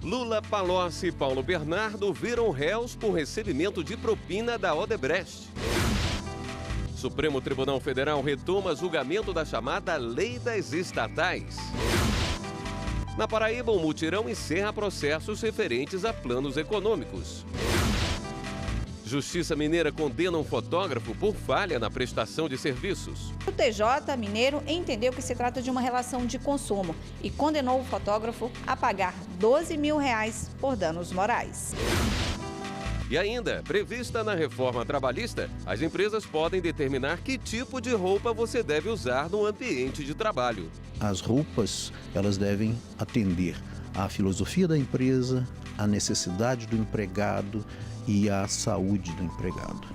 Lula, Palocci e Paulo Bernardo viram réus por recebimento de propina da Odebrecht. Supremo Tribunal Federal retoma julgamento da chamada Lei das Estatais. Na Paraíba, um mutirão encerra processos referentes a planos econômicos. Justiça Mineira condena um fotógrafo por falha na prestação de serviços. O TJ mineiro entendeu que se trata de uma relação de consumo e condenou o fotógrafo a pagar R$12 mil por danos morais. E ainda, prevista na reforma trabalhista, as empresas podem determinar que tipo de roupa você deve usar no ambiente de trabalho. As roupas, elas devem atender à filosofia da empresa, à necessidade do empregado e à saúde do empregado.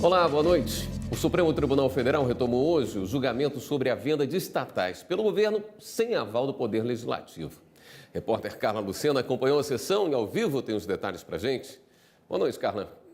Olá, boa noite. O Supremo Tribunal Federal retomou hoje o julgamento sobre a venda de estatais pelo governo sem aval do Poder Legislativo. Repórter Carla Lucena acompanhou a sessão e ao vivo tem os detalhes pra gente. Boa noite, Carla.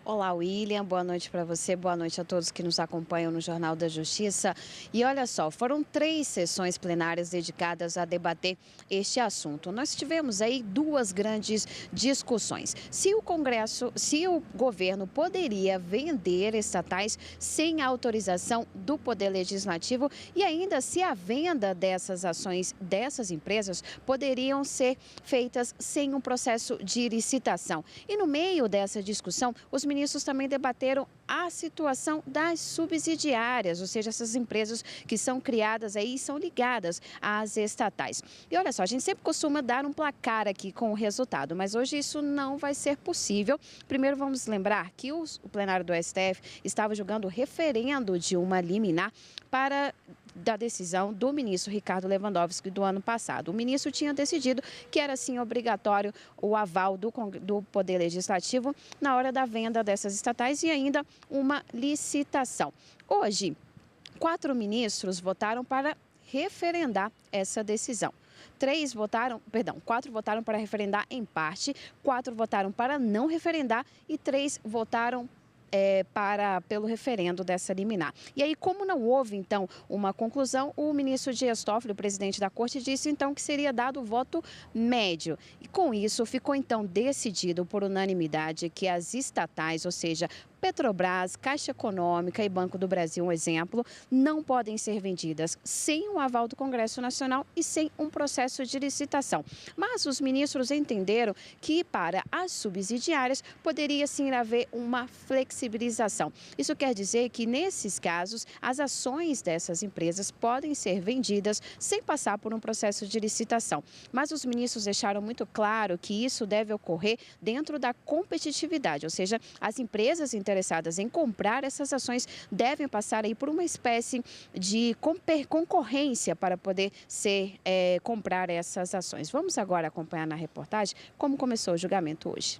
Olá, William. Boa noite para você. Boa noite a todos que nos acompanham no Jornal da Justiça. E olha só, foram 3 sessões plenárias dedicadas a debater este assunto. Nós tivemos aí 2 grandes discussões. Se o governo poderia vender estatais sem autorização do Poder Legislativo e ainda se a venda dessas ações dessas empresas poderiam ser feitas sem um processo de licitação. E no meio dessa discussão, os ministros também debateram a situação das subsidiárias, ou seja, essas empresas que são criadas aí e são ligadas às estatais. E olha só, a gente sempre costuma dar um placar aqui com o resultado, mas hoje isso não vai ser possível. Primeiro vamos lembrar que o plenário do STF estava julgando o referendo de uma liminar da decisão do ministro Ricardo Lewandowski do ano passado. O ministro tinha decidido que era, sim, obrigatório o aval do Poder Legislativo na hora da venda dessas estatais e ainda uma licitação. Hoje, 4 ministros votaram para referendar essa decisão. 4 votaram para referendar em parte, 4 votaram para não referendar e 3 votaram pelo referendo dessa liminar. E aí, como não houve, então, uma conclusão, o ministro Dias Toffoli, o presidente da Corte, disse, então, que seria dado o voto médio. E com isso, ficou, então, decidido por unanimidade que as estatais, ou seja, Petrobras, Caixa Econômica e Banco do Brasil, um exemplo, não podem ser vendidas sem o aval do Congresso Nacional e sem um processo de licitação. Mas os ministros entenderam que para as subsidiárias poderia sim haver uma flexibilização. Isso quer dizer que nesses casos as ações dessas empresas podem ser vendidas sem passar por um processo de licitação. Mas os ministros deixaram muito claro que isso deve ocorrer dentro da competitividade, ou seja, as empresas interessadas em comprar essas ações devem passar aí por uma espécie de concorrência para poder comprar essas ações. Vamos agora acompanhar na reportagem como começou o julgamento hoje.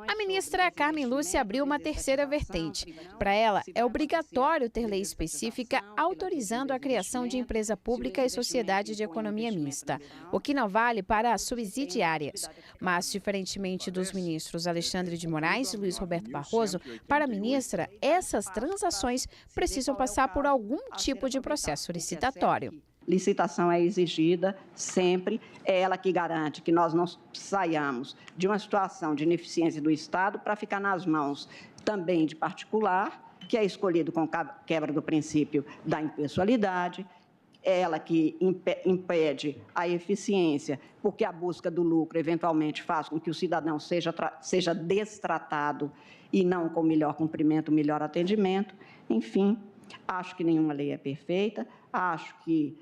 A ministra Carmen Lúcia abriu uma terceira vertente. Para ela, é obrigatório ter lei específica autorizando a criação de empresa pública e sociedade de economia mista, o que não vale para as subsidiárias. Mas, diferentemente dos ministros Alexandre de Moraes e Luiz Roberto Barroso, para a ministra, essas transações precisam passar por algum tipo de processo licitatório. Licitação é exigida sempre, é ela que garante que nós não saiamos de uma situação de ineficiência do Estado para ficar nas mãos também de particular, que é escolhido com quebra do princípio da impessoalidade, é ela que impede a eficiência, porque a busca do lucro eventualmente faz com que o cidadão seja destratado e não com melhor cumprimento, melhor atendimento. Enfim, acho que nenhuma lei é perfeita, acho que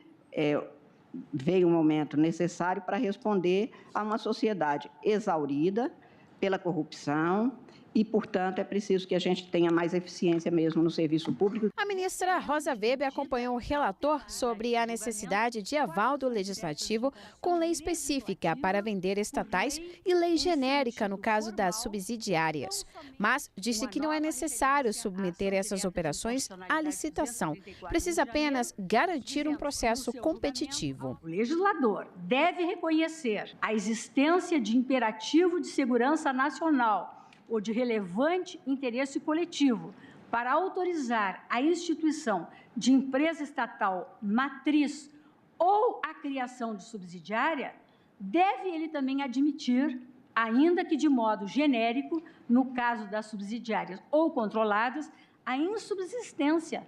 veio um momento necessário para responder a uma sociedade exaurida pela corrupção e, portanto, é preciso que a gente tenha mais eficiência mesmo no serviço público. A ministra Rosa Weber acompanhou o relator sobre a necessidade de aval do Legislativo com lei específica para vender estatais e lei genérica no caso das subsidiárias. Mas disse que não é necessário submeter essas operações à licitação. Precisa apenas garantir um processo competitivo. O legislador deve reconhecer a existência de imperativo de segurança nacional ou de relevante interesse coletivo para autorizar a instituição de empresa estatal matriz ou a criação de subsidiária, deve ele também admitir, ainda que de modo genérico, no caso das subsidiárias ou controladas, a insubsistência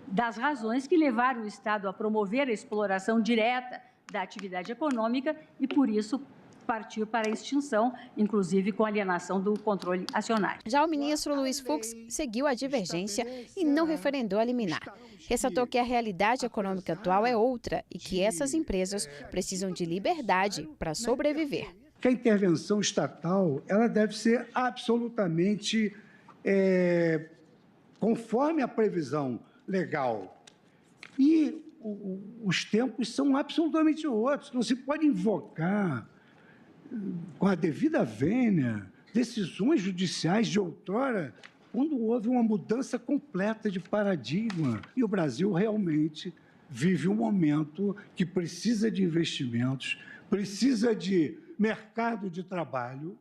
das razões que levaram o Estado a promover a exploração direta da atividade econômica e, por isso, partiu para a extinção, inclusive com alienação do controle acionário. Já o ministro Luiz Fux seguiu a divergência e não referendou a liminar. Ressaltou que a realidade econômica atual é outra e que essas empresas precisam de liberdade para sobreviver. Que a intervenção estatal ela deve ser absolutamente conforme a previsão legal. E os tempos são absolutamente outros. Não se pode invocar com a devida vênia, decisões judiciais de outrora, quando houve uma mudança completa de paradigma. E o Brasil realmente vive um momento que precisa de investimentos, precisa de mercado de trabalho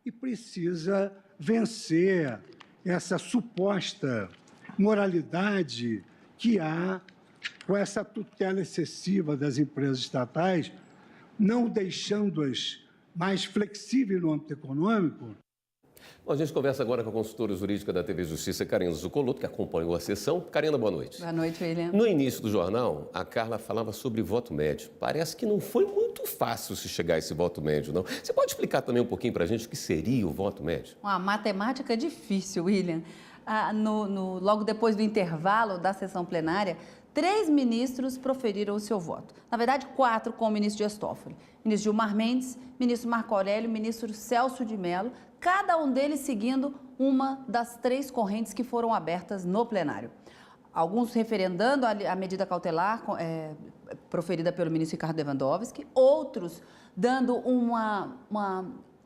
e precisa vencer essa suposta moralidade que há com essa tutela excessiva das empresas estatais, não deixando-as mais flexível no âmbito econômico. Bom, a gente conversa agora com a consultora jurídica da TV Justiça, Karina Zuccolotto, que acompanhou a sessão. Karina, boa noite. Boa noite, William. No início do jornal, a Carla falava sobre voto médio. Parece que não foi muito fácil se chegar a esse voto médio, não. Você pode explicar também um pouquinho para a gente o que seria o voto médio? Uma matemática difícil, William. Logo depois do intervalo da sessão plenária, 3 ministros proferiram o seu voto. Na verdade, 4 com o ministro Dias Toffoli. Ministro Gilmar Mendes, ministro Marco Aurélio, ministro Celso de Mello, cada um deles seguindo uma das 3 correntes que foram abertas no plenário. Alguns referendando a medida cautelar proferida pelo ministro Ricardo Lewandowski, outros dando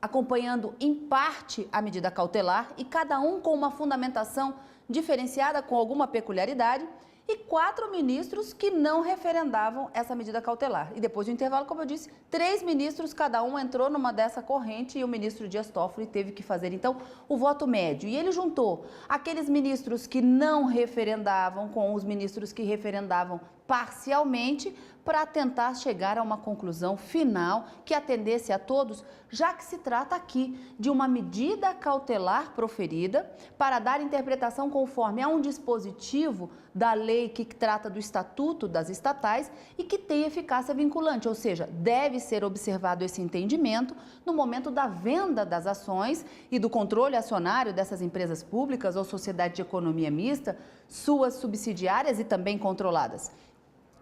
acompanhando em parte a medida cautelar e cada um com uma fundamentação diferenciada com alguma peculiaridade, e 4 ministros que não referendavam essa medida cautelar. E depois do intervalo, como eu disse, 3 ministros, cada um entrou numa dessa corrente e o ministro Dias Toffoli teve que fazer, então, o voto médio. E ele juntou aqueles ministros que não referendavam com os ministros que referendavam parcialmente para tentar chegar a uma conclusão final que atendesse a todos, já que se trata aqui de uma medida cautelar proferida para dar interpretação conforme a um dispositivo da lei que trata do Estatuto das Estatais e que tem eficácia vinculante, ou seja, deve ser observado esse entendimento no momento da venda das ações e do controle acionário dessas empresas públicas ou sociedade de economia mista, suas subsidiárias e também controladas.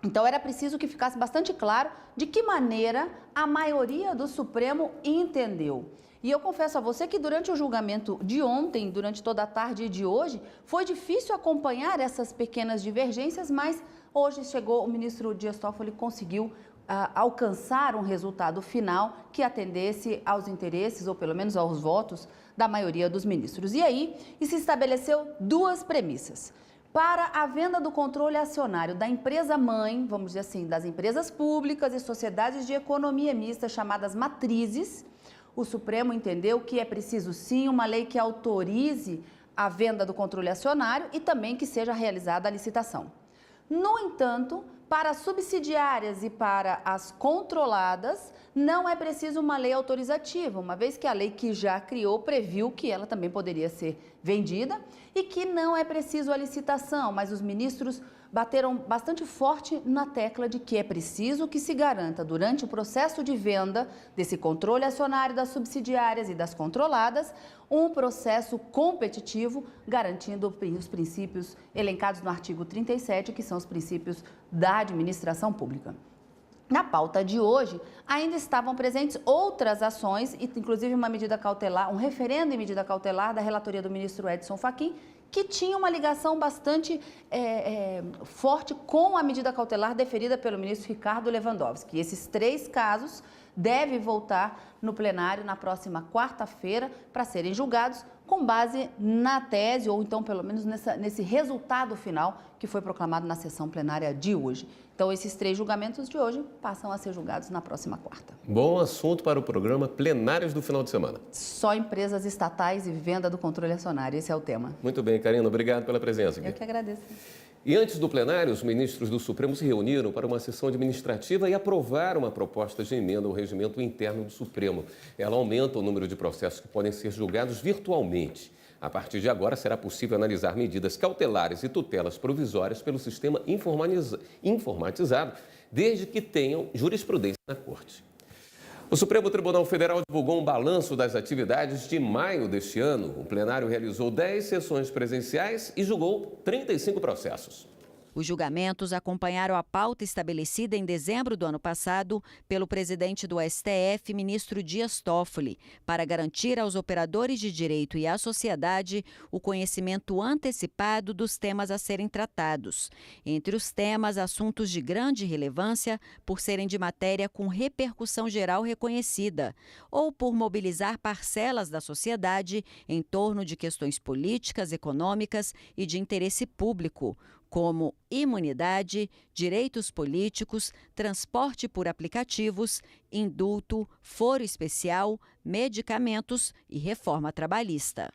Então, era preciso que ficasse bastante claro de que maneira a maioria do Supremo entendeu. E eu confesso a você que durante o julgamento de ontem, durante toda a tarde e de hoje, foi difícil acompanhar essas pequenas divergências, mas hoje chegou, o ministro Dias Toffoli conseguiu alcançar um resultado final que atendesse aos interesses, ou pelo menos aos votos, da maioria dos ministros. E aí, se estabeleceu 2 premissas. Para a venda do controle acionário da empresa-mãe, vamos dizer assim, das empresas públicas e sociedades de economia mista chamadas matrizes, o Supremo entendeu que é preciso sim uma lei que autorize a venda do controle acionário e também que seja realizada a licitação. No entanto, para as subsidiárias e para as controladas, não é preciso uma lei autorizativa, uma vez que a lei que já criou previu que ela também poderia ser vendida e que não é preciso a licitação, mas os ministros bateram bastante forte na tecla de que é preciso que se garanta durante o processo de venda desse controle acionário das subsidiárias e das controladas um processo competitivo, garantindo os princípios elencados no artigo 37, que são os princípios da administração pública. Na pauta de hoje, ainda estavam presentes outras ações, inclusive uma medida cautelar, um referendo em medida cautelar da relatoria do ministro Edson Fachin, que tinha uma ligação bastante forte com a medida cautelar deferida pelo ministro Ricardo Lewandowski. Esses 3 casos devem voltar no plenário na próxima quarta-feira para serem julgados com base na tese, ou então pelo menos nesse resultado final que foi proclamado na sessão plenária de hoje. Então, esses 3 julgamentos de hoje passam a ser julgados na próxima quarta. Bom assunto para o programa Plenários do final de semana. Só empresas estatais e venda do controle acionário, esse é o tema. Muito bem, Karina, obrigado pela presença aqui. Eu que agradeço. E antes do plenário, os ministros do Supremo se reuniram para uma sessão administrativa e aprovaram uma proposta de emenda ao regimento interno do Supremo. Ela aumenta o número de processos que podem ser julgados virtualmente. A partir de agora, será possível analisar medidas cautelares e tutelas provisórias pelo sistema informatizado, desde que tenham jurisprudência na Corte. O Supremo Tribunal Federal divulgou um balanço das atividades de maio deste ano. O plenário realizou 10 sessões presenciais e julgou 35 processos. Os julgamentos acompanharam a pauta estabelecida em dezembro do ano passado pelo presidente do STF, ministro Dias Toffoli, para garantir aos operadores de direito e à sociedade o conhecimento antecipado dos temas a serem tratados. Entre os temas, assuntos de grande relevância por serem de matéria com repercussão geral reconhecida, ou por mobilizar parcelas da sociedade em torno de questões políticas, econômicas e de interesse público, como imunidade, direitos políticos, transporte por aplicativos, indulto, foro especial, medicamentos e reforma trabalhista.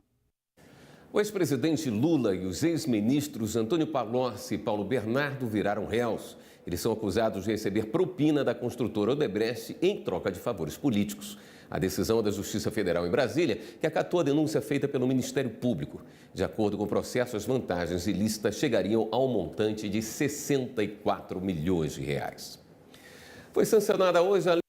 O ex-presidente Lula e os ex-ministros Antônio Palocci e Paulo Bernardo viraram réus. Eles são acusados de receber propina da construtora Odebrecht em troca de favores políticos. A decisão da Justiça Federal em Brasília, que acatou a denúncia feita pelo Ministério Público. De acordo com o processo, as vantagens ilícitas chegariam ao montante de 64 milhões de reais. Foi sancionada hoje a lei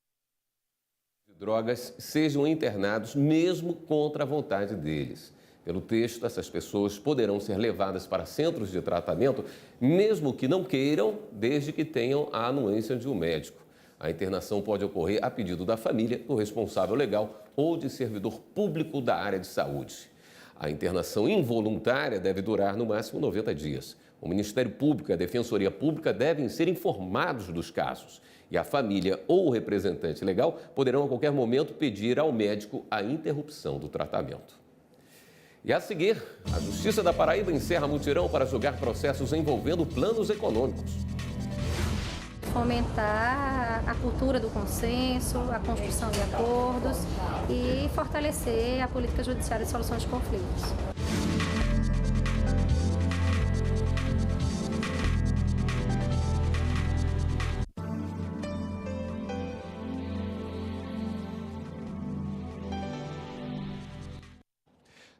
de drogas sejam internados mesmo contra a vontade deles. Pelo texto, essas pessoas poderão ser levadas para centros de tratamento, mesmo que não queiram, desde que tenham a anuência de um médico. A internação pode ocorrer a pedido da família, do responsável legal ou de servidor público da área de saúde. A internação involuntária deve durar no máximo 90 dias. O Ministério Público e a Defensoria Pública devem ser informados dos casos. E a família ou o representante legal poderão a qualquer momento pedir ao médico a interrupção do tratamento. E a seguir, a Justiça da Paraíba encerra mutirão para julgar processos envolvendo planos econômicos. Fomentar a cultura do consenso, a construção de acordos e fortalecer a política judiciária de solução de conflitos.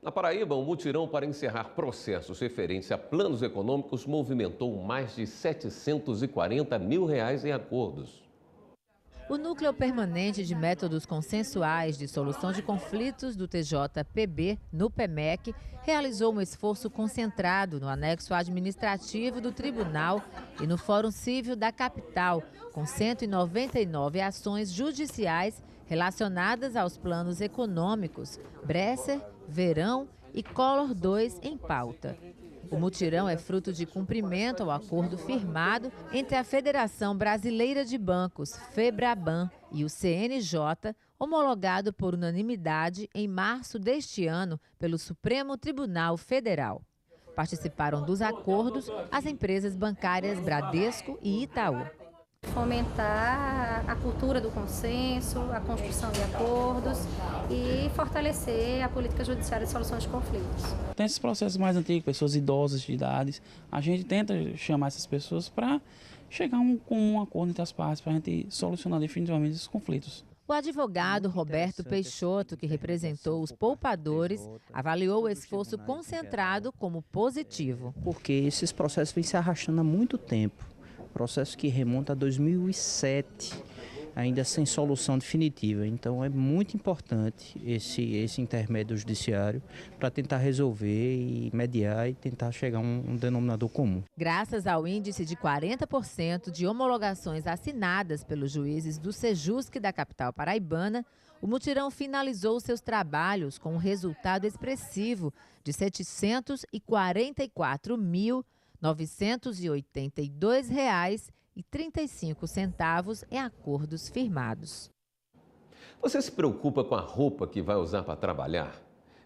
Na Paraíba, um mutirão para encerrar processos referentes a planos econômicos movimentou mais de R$740 mil em acordos. O Núcleo Permanente de Métodos Consensuais de Solução de Conflitos do TJPB, no PEMEC, realizou um esforço concentrado no anexo administrativo do Tribunal e no Fórum Cívil da capital, com 199 ações judiciais relacionadas aos planos econômicos, Bresser, Verão e Collor II em pauta. O mutirão é fruto de cumprimento ao acordo firmado entre a Federação Brasileira de Bancos, FEBRABAN, e o CNJ, homologado por unanimidade em março deste ano pelo Supremo Tribunal Federal. Participaram dos acordos as empresas bancárias Bradesco e Itaú. Fomentar a cultura do consenso, a construção de acordos e fortalecer a política judiciária de solução de conflitos. Tem esses processos mais antigos, pessoas idosas de idades, a gente tenta chamar essas pessoas para chegar a um comum acordo entre as partes, para a gente solucionar definitivamente esses conflitos. O advogado Roberto Peixoto, que representou os poupadores, avaliou o esforço concentrado como positivo. Porque esses processos vêm se arrastando há muito tempo. Processo que remonta a 2007. ainda sem solução definitiva. Então é muito importante esse intermédio judiciário para tentar resolver e mediar e tentar chegar a um denominador comum. Graças ao índice de 40% de homologações assinadas pelos juízes do Sejusc da capital paraibana, o mutirão finalizou seus trabalhos com um resultado expressivo de R$ 744.982,35 em acordos firmados. Você se preocupa com a roupa que vai usar para trabalhar?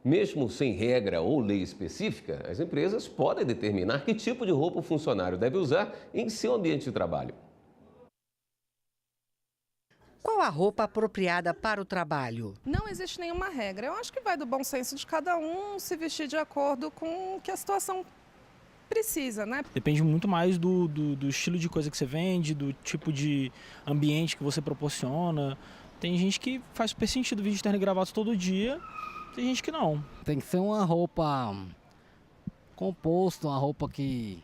Mesmo sem regra ou lei específica, as empresas podem determinar que tipo de roupa o funcionário deve usar em seu ambiente de trabalho. Qual a roupa apropriada para o trabalho? Não existe nenhuma regra. Eu acho que vai do bom senso de cada um se vestir de acordo com o que a situação precisa, né? Depende muito mais do estilo de coisa que você vende, do tipo de ambiente que você proporciona. Tem gente que faz super sentido vestir terno e gravata todo dia, tem gente que não. Tem que ser uma roupa composta, uma roupa que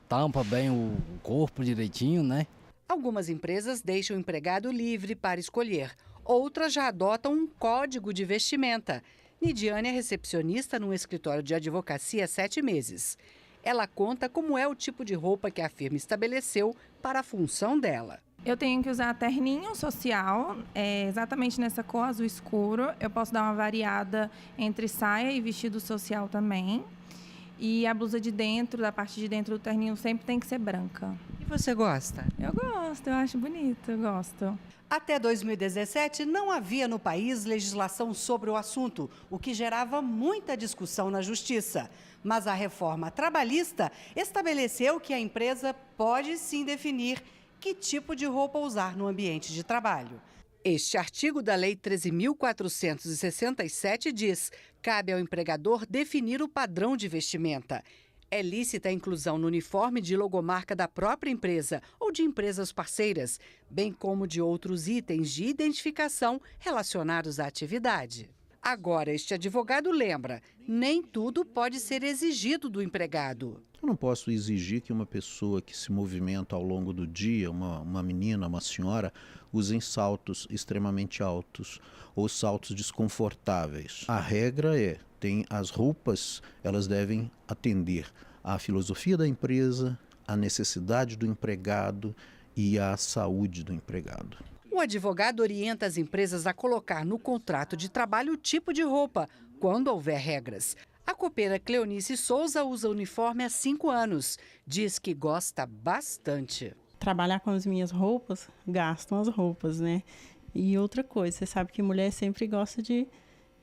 tampa bem o corpo direitinho, né? Algumas empresas deixam o empregado livre para escolher. Outras já adotam um código de vestimenta. Nidiane é recepcionista num escritório de advocacia há 7 meses. Ela conta como é o tipo de roupa que a firma estabeleceu para a função dela. Eu tenho que usar terninho social, exatamente nessa cor azul escuro. Eu posso dar uma variada entre saia e vestido social também. E a blusa de dentro, da parte de dentro do terninho, sempre tem que ser branca. E você gosta? Eu gosto, eu acho bonito, eu gosto. Até 2017, não havia no país legislação sobre o assunto, o que gerava muita discussão na Justiça. Mas a reforma trabalhista estabeleceu que a empresa pode sim definir que tipo de roupa usar no ambiente de trabalho. Este artigo da Lei 13.467 diz: cabe ao empregador definir o padrão de vestimenta. É lícita a inclusão no uniforme de logomarca da própria empresa ou de empresas parceiras, bem como de outros itens de identificação relacionados à atividade. Agora, este advogado lembra, nem tudo pode ser exigido do empregado. Eu não posso exigir que uma pessoa que se movimenta ao longo do dia, uma menina, uma senhora, usem saltos extremamente altos ou saltos desconfortáveis. A regra as roupas, elas devem atender à filosofia da empresa, à necessidade do empregado e à saúde do empregado. O advogado orienta as empresas a colocar no contrato de trabalho o tipo de roupa, quando houver regras. A copeira Cleonice Souza usa uniforme há 5 anos. Diz que gosta bastante. Trabalhar com as minhas roupas, gastam as roupas, né? E outra coisa, você sabe que mulher sempre gosta de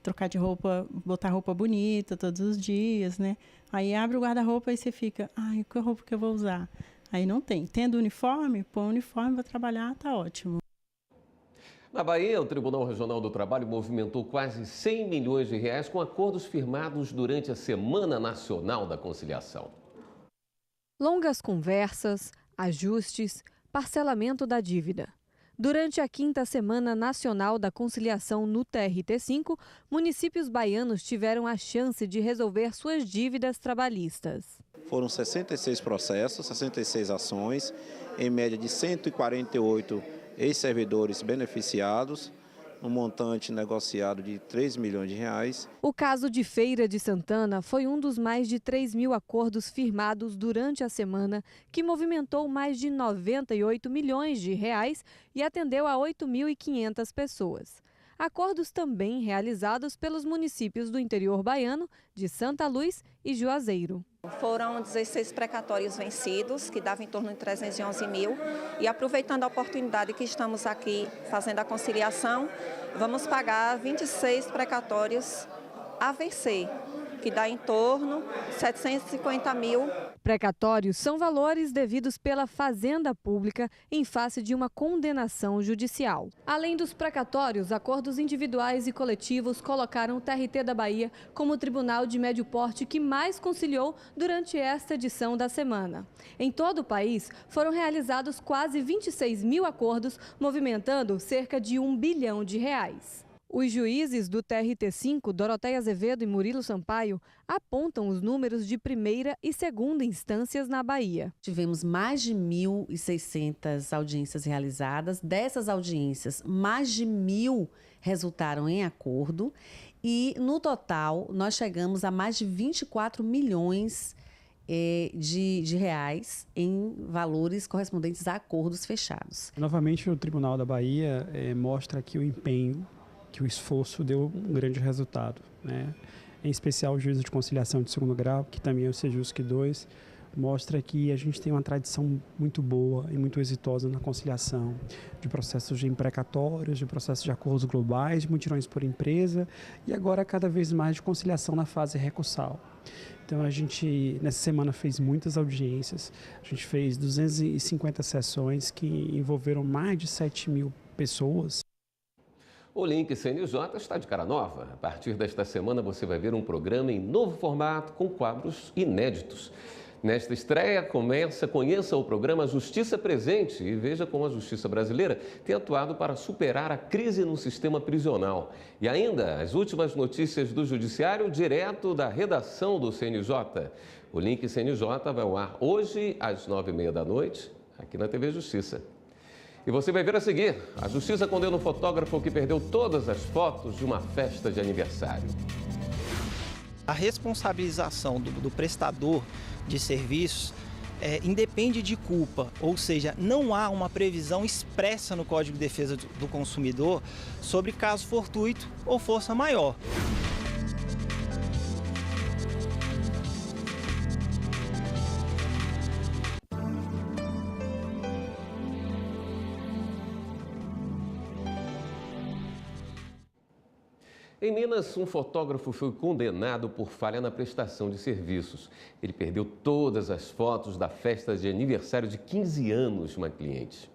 trocar de roupa, botar roupa bonita todos os dias, né? Aí abre o guarda-roupa e você fica, ai, que roupa que eu vou usar? Aí não tem. Tendo uniforme, põe o uniforme para trabalhar, tá ótimo. Na Bahia, o Tribunal Regional do Trabalho movimentou quase 100 milhões de reais com acordos firmados durante a Semana Nacional da Conciliação. Longas conversas, ajustes, parcelamento da dívida. Durante a 5ª Semana Nacional da Conciliação no TRT5, municípios baianos tiveram a chance de resolver suas dívidas trabalhistas. Foram 66 processos, 66 ações, em média de 148 ex-servidores beneficiados, um montante negociado de 3 milhões de reais. O caso de Feira de Santana foi um dos mais de 3.000 acordos firmados durante a semana, que movimentou mais de 98 milhões de reais e atendeu a 8.500 pessoas. Acordos também realizados pelos municípios do interior baiano, de Santa Luz e Juazeiro. Foram 16 precatórios vencidos, que davam em torno de 311 mil. E aproveitando a oportunidade que estamos aqui fazendo a conciliação, vamos pagar 26 precatórios a vencer, que dá em torno de 750 mil. Precatórios são valores devidos pela Fazenda Pública em face de uma condenação judicial. Além dos precatórios, acordos individuais e coletivos colocaram o TRT da Bahia como o tribunal de médio porte que mais conciliou durante esta edição da semana. Em todo o país, foram realizados quase 26 mil acordos, movimentando cerca de R$1 bilhão. Os juízes do TRT5, Doroteia Azevedo e Murilo Sampaio, apontam os números de primeira e segunda instâncias na Bahia. Tivemos mais de 1.600 audiências realizadas. Dessas audiências, mais de 1.000 resultaram em acordo. E, no total, nós chegamos a mais de 24 milhões de reais em valores correspondentes a acordos fechados. Novamente, o Tribunal da Bahia mostra que o empenho, que o esforço deu um grande resultado, né? Em especial o juízo de conciliação de segundo grau, que também é o Sejusc 2, mostra que a gente tem uma tradição muito boa e muito exitosa na conciliação de processos de imprecatórios, de processos de acordos globais, de mutirões por empresa e agora cada vez mais de conciliação na fase recursal. Então a gente nessa semana fez muitas audiências, a gente fez 250 sessões que envolveram mais de 7.000 pessoas. O Link CNJ está de cara nova. A partir desta semana você vai ver um programa em novo formato com quadros inéditos. Nesta estreia, conheça o programa Justiça Presente e veja como a justiça brasileira tem atuado para superar a crise no sistema prisional. E ainda as últimas notícias do Judiciário direto da redação do CNJ. O Link CNJ vai ao ar hoje às 9h30 da noite, aqui na TV Justiça. E você vai ver a seguir, a Justiça condena um fotógrafo que perdeu todas as fotos de uma festa de aniversário. A responsabilização do prestador de serviços independe de culpa, ou seja, não há uma previsão expressa no Código de Defesa do Consumidor sobre caso fortuito ou força maior. Em Minas, um fotógrafo foi condenado por falha na prestação de serviços. Ele perdeu todas as fotos da festa de aniversário de 15 anos de uma cliente.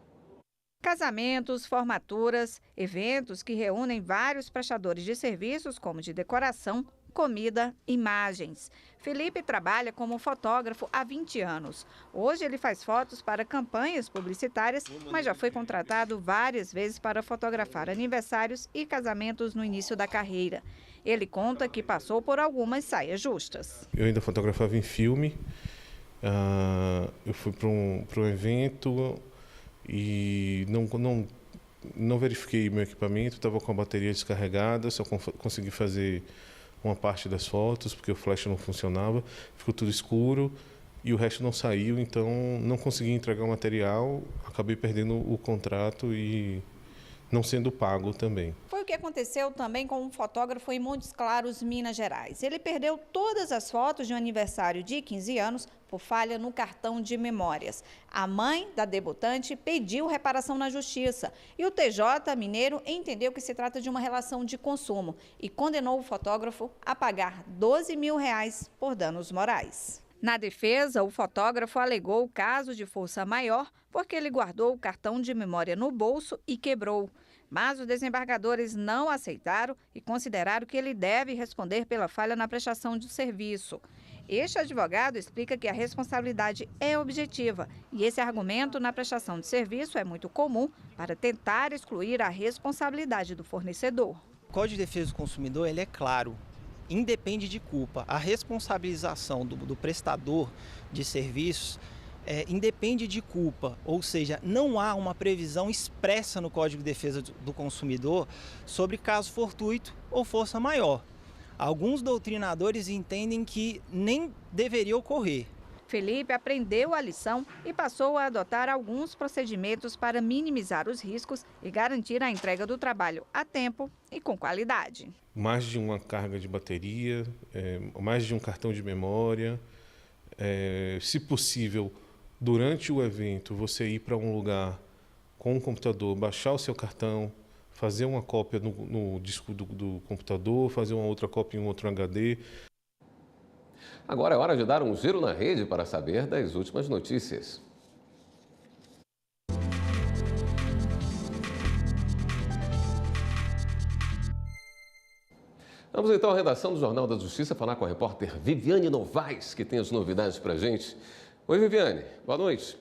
Casamentos, formaturas, eventos que reúnem vários prestadores de serviços, como de decoração, comida, imagens. Felipe trabalha como fotógrafo há 20 anos. Hoje ele faz fotos para campanhas publicitárias, mas já foi contratado várias vezes para fotografar aniversários e casamentos no início da carreira. Ele conta que passou por algumas saias justas. Eu ainda fotografava em filme, eu fui para um evento e não verifiquei meu equipamento, estava com a bateria descarregada, só consegui fazer uma parte das fotos, porque o flash não funcionava, ficou tudo escuro e o resto não saiu, então não consegui entregar o material, acabei perdendo o contrato e não sendo pago também. Foi o que aconteceu também com um fotógrafo em Montes Claros, Minas Gerais. Ele perdeu todas as fotos de um aniversário de 15 anos por falha no cartão de memórias. A mãe da debutante pediu reparação na justiça e o TJ mineiro entendeu que se trata de uma relação de consumo e condenou o fotógrafo a pagar R$12 mil por danos morais. Na defesa, o fotógrafo alegou o caso de força maior porque ele guardou o cartão de memória no bolso e quebrou. Mas os desembargadores não aceitaram e consideraram que ele deve responder pela falha na prestação de serviço. Este advogado explica que a responsabilidade é objetiva e esse argumento na prestação de serviço é muito comum para tentar excluir a responsabilidade do fornecedor. O Código de Defesa do Consumidor ele é claro, independe de culpa. A responsabilização do prestador de serviços independe de culpa, ou seja, não há uma previsão expressa no Código de Defesa do Consumidor sobre caso fortuito ou força maior. Alguns doutrinadores entendem que nem deveria ocorrer. Felipe aprendeu a lição e passou a adotar alguns procedimentos para minimizar os riscos e garantir a entrega do trabalho a tempo e com qualidade. Mais de uma carga de bateria, mais de um cartão de memória, se possível, durante o evento, você ir para um lugar com um computador, baixar o seu cartão, fazer uma cópia no disco do computador, fazer uma outra cópia em um outro HD. Agora é hora de dar um giro na rede para saber das últimas notícias. Vamos então à redação do Jornal da Justiça falar com a repórter Viviane Novaes, que tem as novidades para a gente. Oi, Viviane. Boa noite.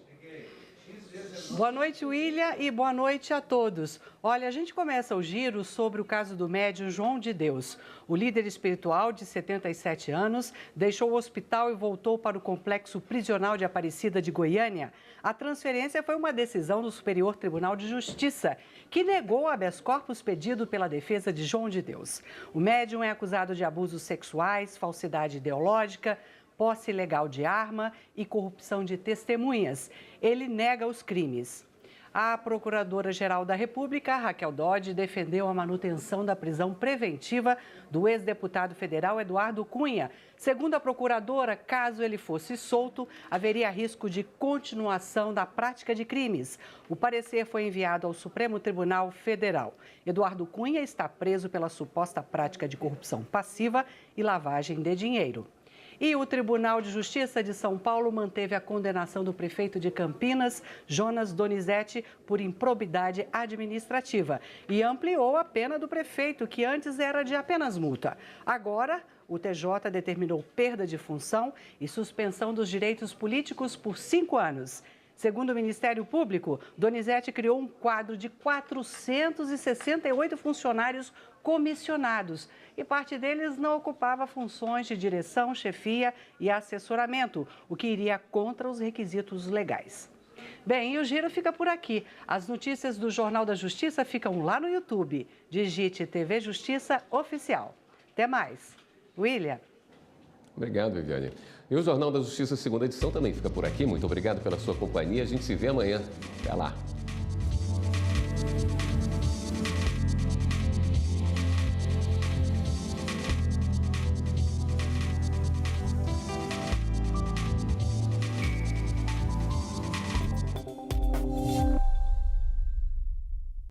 Boa noite, William, e boa noite a todos. Olha, a gente começa o giro sobre o caso do médium João de Deus. O líder espiritual, de 77 anos, deixou o hospital e voltou para o complexo prisional de Aparecida de Goiânia. A transferência foi uma decisão do Superior Tribunal de Justiça, que negou o habeas corpus pedido pela defesa de João de Deus. O médium é acusado de abusos sexuais, falsidade ideológica, posse ilegal de arma e corrupção de testemunhas. Ele nega os crimes. A Procuradora-Geral da República, Raquel Dodge, defendeu a manutenção da prisão preventiva do ex-deputado federal Eduardo Cunha. Segundo a procuradora, caso ele fosse solto, haveria risco de continuação da prática de crimes. O parecer foi enviado ao Supremo Tribunal Federal. Eduardo Cunha está preso pela suposta prática de corrupção passiva e lavagem de dinheiro. E o Tribunal de Justiça de São Paulo manteve a condenação do prefeito de Campinas, Jonas Donizete, por improbidade administrativa e ampliou a pena do prefeito, que antes era de apenas multa. Agora, o TJ determinou perda de função e suspensão dos direitos políticos por 5 anos. Segundo o Ministério Público, Donizete criou um quadro de 468 funcionários comissionados e parte deles não ocupava funções de direção, chefia e assessoramento, o que iria contra os requisitos legais. Bem, e o giro fica por aqui. As notícias do Jornal da Justiça ficam lá no YouTube. Digite TV Justiça Oficial. Até mais. William. Obrigado, Viviane. E o Jornal da Justiça, segunda edição, também fica por aqui. Muito obrigado pela sua companhia. A gente se vê amanhã. Até lá.